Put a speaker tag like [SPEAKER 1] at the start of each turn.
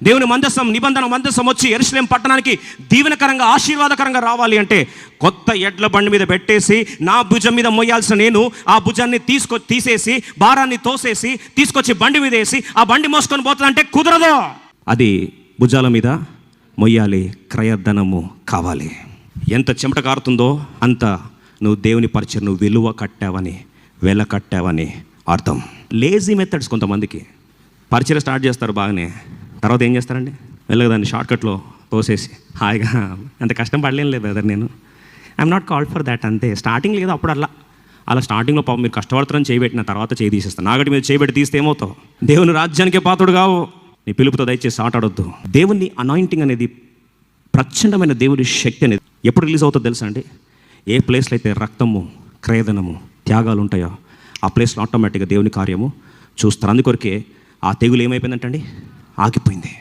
[SPEAKER 1] దేవుని మందసం, నిబంధన మందసం వచ్చి యెరూషలేము పట్టణానికి దీవెనకరంగా, ఆశీర్వాదకరంగా రావాలి అంటే కొత్త ఎడ్ల బండి మీద పెట్టేసి నా భుజం మీద మోయాల్సిన నేను ఆ భుజాన్ని తీసేసి భారాన్ని తోసేసి తీసుకొచ్చి బండి మీద వేసి ఆ బండి మోసుకొని పోతుందంటే కుదరదు. అది భుజాల మీద మొయ్యాలి, క్రయధనము కావాలి. ఎంత చెమట కారుతుందో అంత నువ్వు దేవుని పరిచయం, నువ్వు విలువ కట్టావని, వెల కట్టావని అర్థం. లేజీ మెథడ్స్ కొంతమందికి. పరిచయం స్టార్ట్ చేస్తారు బాగానే, తర్వాత ఏం చేస్తారండి, వెళ్ళగా దాన్ని షార్ట్కట్లో తోసేసి హాయిగా, అంత కష్టం పడలేం లేదు బ్రదర్, నేను I'm not called for that, అంతే. స్టార్టింగ్ లేదు అప్పుడు అలా స్టార్టింగ్లో పాపం మీరు కష్టపడతారని చేయబెట్టిన తర్వాత చేయి తీసేస్తాను. నాగటి మీద చేయబెట్టి తీస్తే ఏమవుతావు? దేవుని రాజ్యానికే పాత్రుడు కావు. నీ పిలుపుతో దయచేసి ఆటాడొద్దు. దేవుని అనాయింటింగ్ అనేది, ప్రచండమైన దేవుని శక్తి అనేది ఎప్పుడు రిలీజ్ అవుతుందో తెలుసా అండి? ఏ ప్లేస్లో అయితే రక్తము, క్రయధనము, త్యాగాలు ఉంటాయో ఆ ప్లేస్లో ఆటోమేటిక్గా దేవుని కార్యము చూస్తారు. అందుకొరకే ఆ తెగులు ఏమైపోయిందంటండి, ఆగిపోయింది.